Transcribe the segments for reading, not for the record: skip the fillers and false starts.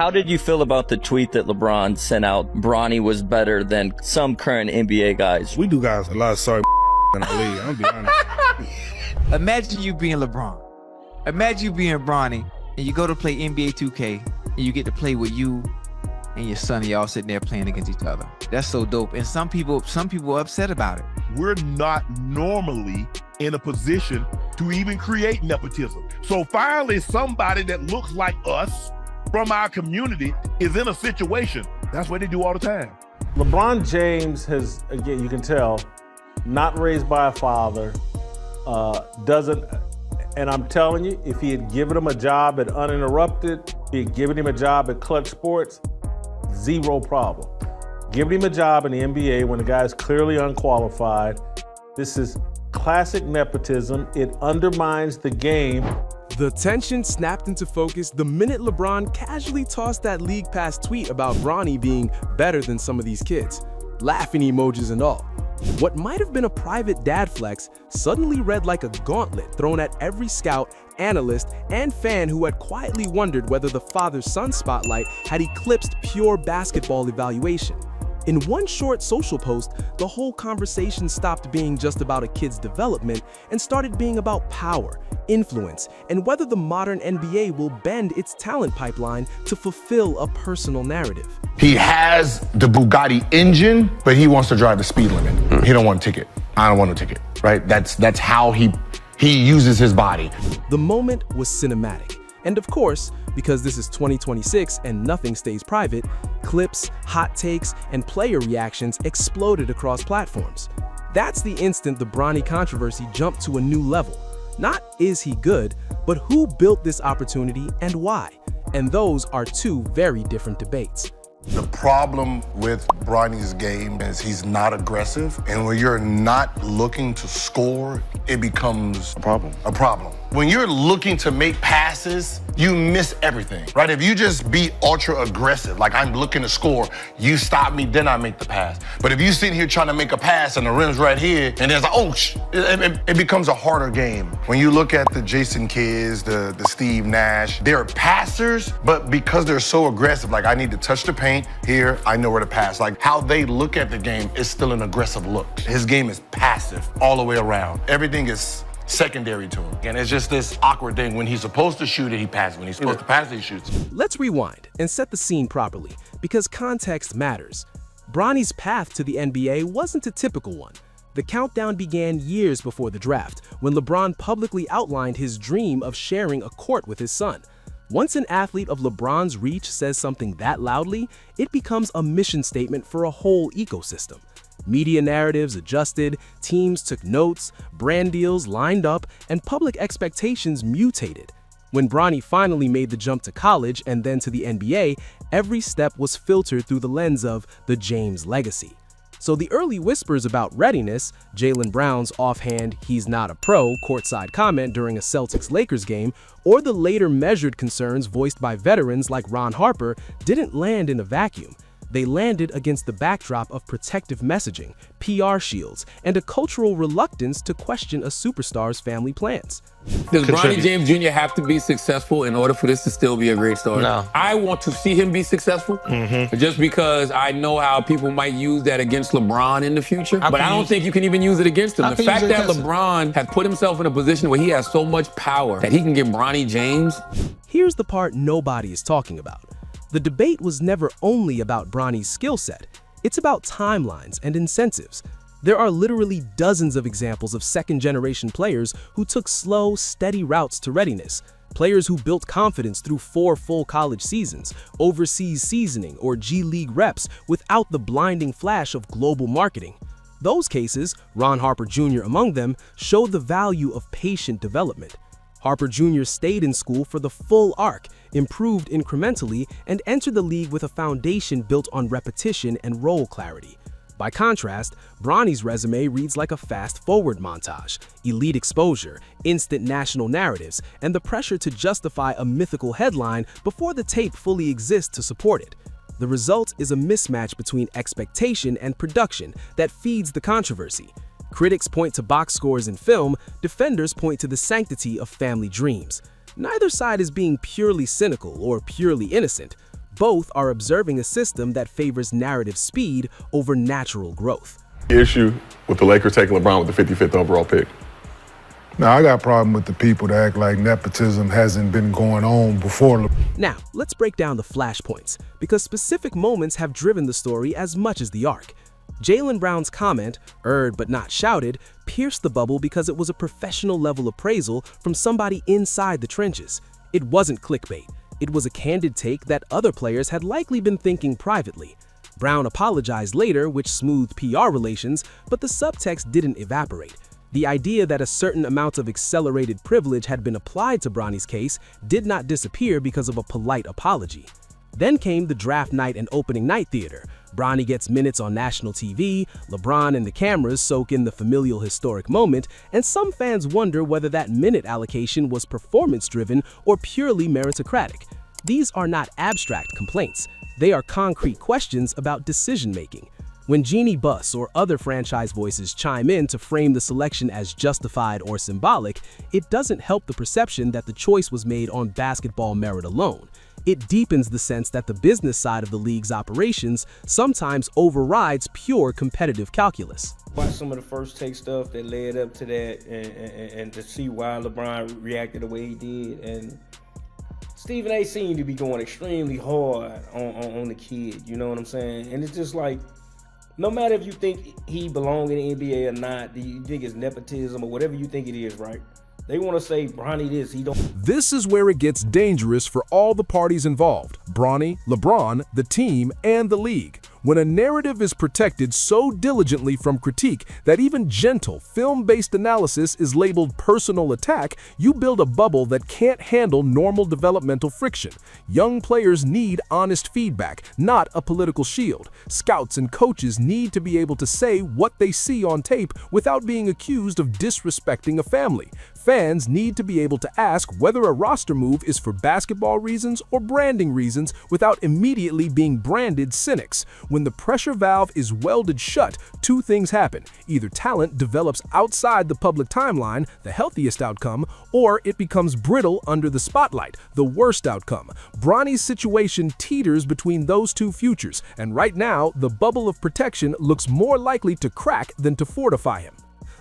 How did you feel about the tweet that LeBron sent out? Bronny was better than some current NBA guys. We do guys a lot of sorry in the league, I'm gonna be honest. Imagine you being LeBron. Imagine you being Bronny, and you go to play NBA 2K, and you get to play with you and your son, and y'all sitting there playing against each other. That's so dope. And some people are upset about it. We're not normally in a position to even create nepotism. So finally, somebody that looks like us from our community is in a situation. That's what they do all the time. LeBron James has, again, you can tell, not raised by a father, doesn't, and I'm telling you, if he had given him a job at Uninterrupted, if he had given him a job at Clutch Sports, zero problem. Giving him a job in the NBA when the guy is clearly unqualified, this is classic nepotism. It undermines the game. The tension snapped into focus the minute LeBron casually tossed that League Pass tweet about Bronny being better than some of these kids, laughing emojis and all. What might have been a private dad flex suddenly read like a gauntlet thrown at every scout, analyst, and fan who had quietly wondered whether the father-son spotlight had eclipsed pure basketball evaluation. In one short social post, the whole conversation stopped being just about a kid's development and started being about power, influence, and whether the modern NBA will bend its talent pipeline to fulfill a personal narrative. He has the Bugatti engine, but he wants to drive the speed limit. He don't want a ticket. I don't want a ticket, right? That's how he uses his body. The moment was cinematic. And of course, because this is 2026 and nothing stays private, clips, hot takes, and player reactions exploded across platforms. That's the instant the Bronny controversy jumped to a new level. Not is he good, but who built this opportunity and why? And those are two very different debates. The problem with Bronny's game is he's not aggressive, and when you're not looking to score, it becomes a problem. When you're looking to make passes, you miss everything, right? If you just be ultra aggressive, like I'm looking to score, you stop me, then I make the pass. But if you sit here trying to make a pass and the rim's right here, and there's like, oh, it becomes a harder game. When you look at the Jason Kidds, the Steve Nash, they're passers, but because they're so aggressive, like I need to touch the paint here, I know where to pass. Like how they look at the game is still an aggressive look. His game is passive all the way around. Everything is secondary to him. And it's just this awkward thing. When he's supposed to shoot it, he passes. When he's supposed to pass it, he shoots. Let's rewind and set the scene properly, because context matters. Bronny's path to the NBA wasn't a typical one. The countdown began years before the draft, when LeBron publicly outlined his dream of sharing a court with his son. Once an athlete of LeBron's reach says something that loudly, it becomes a mission statement for a whole ecosystem. Media narratives adjusted, teams took notes, brand deals lined up, and public expectations mutated. When Bronny finally made the jump to college and then to the NBA, every step was filtered through the lens of the James legacy. So the early whispers about readiness, Jaylen Brown's offhand "he's not a pro" courtside comment during a Celtics-Lakers game, or the later measured concerns voiced by veterans like Ron Harper didn't land in a vacuum. They landed against the backdrop of protective messaging, PR shields, and a cultural reluctance to question a superstar's family plans. Does Bronny James Jr. have to be successful in order for this to still be a great story? No. I want to see him be successful, just because I know how people might use that against LeBron in the future, but I don't think you can even use it against him. The fact that LeBron has put himself in a position where he has so much power that he can get Bronny James. Here's the part nobody is talking about. The debate was never only about Bronny's skill set. It's about timelines and incentives. There are literally dozens of examples of second-generation players who took slow, steady routes to readiness. Players who built confidence through 4 full college seasons, overseas seasoning, or G League reps without the blinding flash of global marketing. Those cases, Ron Harper Jr. among them, show the value of patient development. Harper Jr. stayed in school for the full arc, improved incrementally, and entered the league with a foundation built on repetition and role clarity. By contrast, Bronny's resume reads like a fast-forward montage: elite exposure, instant national narratives, and the pressure to justify a mythical headline before the tape fully exists to support it. The result is a mismatch between expectation and production that feeds the controversy. Critics point to box scores in film, defenders point to the sanctity of family dreams. Neither side is being purely cynical or purely innocent. Both are observing a system that favors narrative speed over natural growth. Issue with the Lakers taking LeBron with the 55th overall pick. Now, I got a problem with the people that act like nepotism hasn't been going on before. Now, let's break down the flashpoints, because specific moments have driven the story as much as the arc. Jaylen Brown's comment, "Erred but not shouted," pierced the bubble because it was a professional-level appraisal from somebody inside the trenches. It wasn't clickbait. It was a candid take that other players had likely been thinking privately. Brown apologized later, which smoothed PR relations, but the subtext didn't evaporate. The idea that a certain amount of accelerated privilege had been applied to Bronny's case did not disappear because of a polite apology. Then came the draft night and opening night theater. Bronny gets minutes on national TV, LeBron and the cameras soak in the familial historic moment, and some fans wonder whether that minute allocation was performance-driven or purely meritocratic. These are not abstract complaints. They are concrete questions about decision-making. When Jeannie Buss or other franchise voices chime in to frame the selection as justified or symbolic, it doesn't help the perception that the choice was made on basketball merit alone. It deepens the sense that the business side of the league's operations sometimes overrides pure competitive calculus. Watch some of the first take stuff that led up to that and to see why LeBron reacted the way he did. And Stephen A seemed to be going extremely hard on the kid, you know what I'm saying? And it's just like, no matter if you think he belongs in the NBA or not, do you think it's nepotism or whatever you think it is, right? They want to say Bronny this, he don't. This is where it gets dangerous for all the parties involved: Bronny, LeBron, the team, and the league. When a narrative is protected so diligently from critique that even gentle, film-based analysis is labeled personal attack, you build a bubble that can't handle normal developmental friction. Young players need honest feedback, not a political shield. Scouts and coaches need to be able to say what they see on tape without being accused of disrespecting a family. Fans need to be able to ask whether a roster move is for basketball reasons or branding reasons without immediately being branded cynics. When the pressure valve is welded shut, two things happen. Either talent develops outside the public timeline, the healthiest outcome, or it becomes brittle under the spotlight, the worst outcome. Bronny's situation teeters between those two futures, and right now, the bubble of protection looks more likely to crack than to fortify him.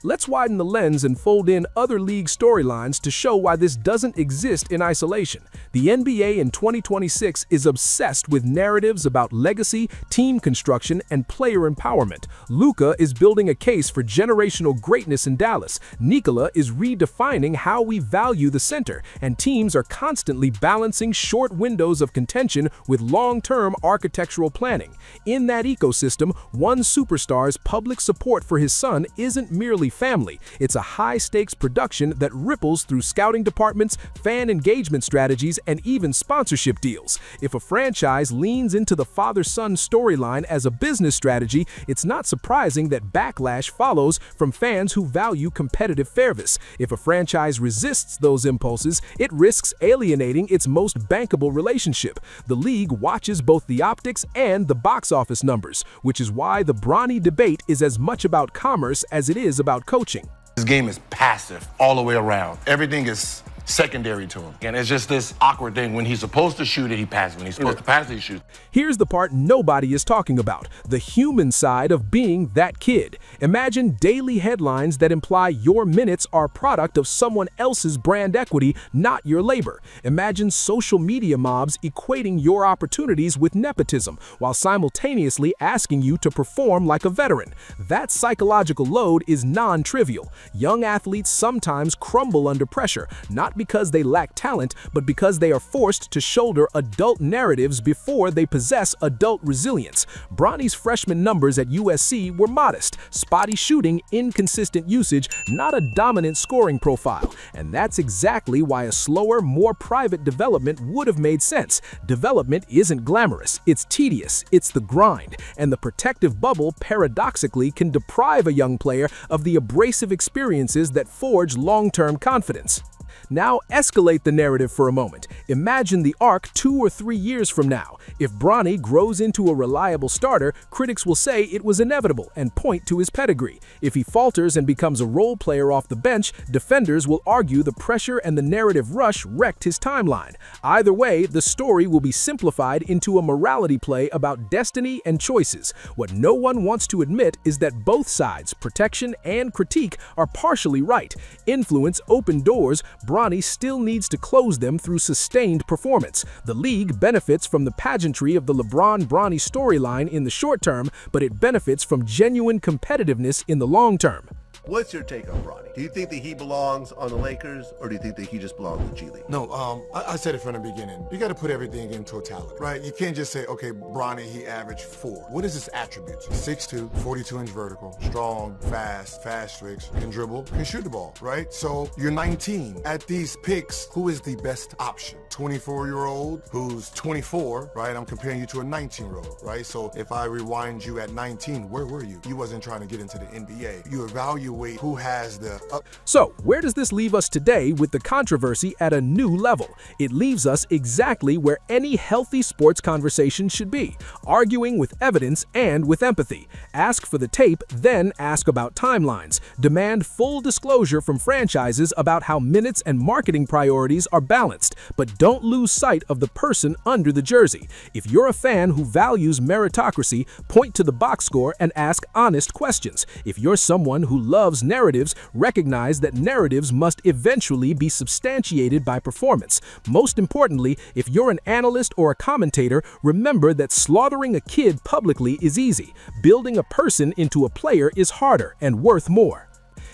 Let's widen the lens and fold in other league storylines to show why this doesn't exist in isolation. The NBA in 2026 is obsessed with narratives about legacy, team construction, and player empowerment. Luka is building a case for generational greatness in Dallas. Nikola is redefining how we value the center, and teams are constantly balancing short windows of contention with long-term architectural planning. In that ecosystem, one superstar's public support for his son isn't merely family. It's a high-stakes production that ripples through scouting departments, fan engagement strategies, and even sponsorship deals. If a franchise leans into the father-son storyline as a business strategy, it's not surprising that backlash follows from fans who value competitive fairness. If a franchise resists those impulses, it risks alienating its most bankable relationship. The league watches both the optics and the box office numbers, which is why the Bronny debate is as much about commerce as it is about coaching. This game is passive all the way around. Everything is secondary to him. And it's just this awkward thing. When he's supposed to shoot it, he passes. When he's supposed to pass it, he shoots. Here's the part nobody is talking about: the human side of being that kid. Imagine daily headlines that imply your minutes are a product of someone else's brand equity, not your labor. Imagine social media mobs equating your opportunities with nepotism, while simultaneously asking you to perform like a veteran. That psychological load is non-trivial. Young athletes sometimes crumble under pressure, not because they lack talent, but because they are forced to shoulder adult narratives before they possess adult resilience. Bronny's freshman numbers at USC were modest: spotty shooting, inconsistent usage, not a dominant scoring profile. And that's exactly why a slower, more private development would have made sense. Development isn't glamorous, it's tedious, it's the grind. And the protective bubble, paradoxically, can deprive a young player of the abrasive experiences that forge long-term confidence. Now escalate the narrative for a moment. Imagine the arc 2 or 3 years from now. If Bronny grows into a reliable starter, critics will say it was inevitable and point to his pedigree. If he falters and becomes a role player off the bench, defenders will argue the pressure and the narrative rush wrecked his timeline. Either way, the story will be simplified into a morality play about destiny and choices. What no one wants to admit is that both sides, protection and critique, are partially right. Influence opened doors, Bronny still needs to close them through sustained performance. The league benefits from the pageantry of the LeBron-Bronny storyline in the short term, but it benefits from genuine competitiveness in the long term. What's your take on Bronny? Do you think that he belongs on the Lakers, or do you think that he just belongs in G League? No, I said it from the beginning. You got to put everything in totality, right? You can't just say, okay, Bronny, he averaged 4. What is his attributes? 6'2", 42-inch vertical, strong, fast tricks, can dribble, can shoot the ball, right? So you're 19. At these picks, who is the best option? 24-year-old who's 24, right? I'm comparing you to a 19-year-old, right? So if I rewind you at 19, where were you? You wasn't trying to get into the NBA. You evaluate who has the So, where does this leave us today with the controversy at a new level? It leaves us exactly where any healthy sports conversation should be, arguing with evidence and with empathy. Ask for the tape, then ask about timelines. Demand full disclosure from franchises about how minutes and marketing priorities are balanced, but don't lose sight of the person under the jersey. If you're a fan who values meritocracy, point to the box score and ask honest questions. If you're someone who loves narratives, recognize that narratives must eventually be substantiated by performance. Most importantly, if you're an analyst or a commentator, remember that slaughtering a kid publicly is easy. Building a person into a player is harder and worth more.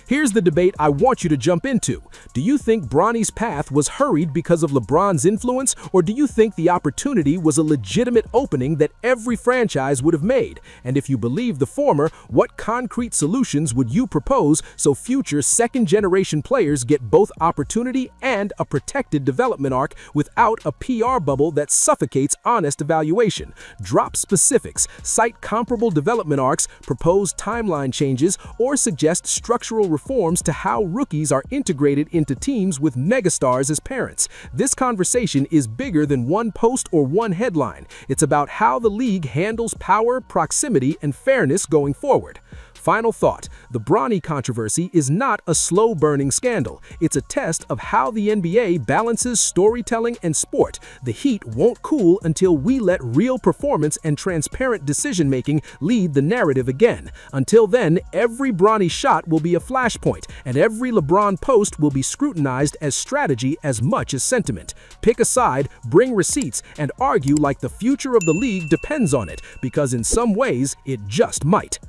Here's the debate I want you to jump into. Do you think Bronny's path was hurried because of LeBron's influence, or do you think the opportunity was a legitimate opening that every franchise would have made? And if you believe the former, what concrete solutions would you propose so future second-generation players get both opportunity and a protected development arc without a PR bubble that suffocates honest evaluation? Drop specifics, cite comparable development arcs, propose timeline changes, or suggest structural reforms to how rookies are integrated into teams with megastars as parents. This conversation is bigger than one post or one headline. It's about how the league handles power, proximity, and fairness going forward. Final thought, the Bronny controversy is not a slow-burning scandal. It's a test of how the NBA balances storytelling and sport. The heat won't cool until we let real performance and transparent decision-making lead the narrative again. Until then, every Bronny shot will be a flashpoint, and every LeBron post will be scrutinized as strategy as much as sentiment. Pick a side, bring receipts, and argue like the future of the league depends on it, because in some ways, it just might.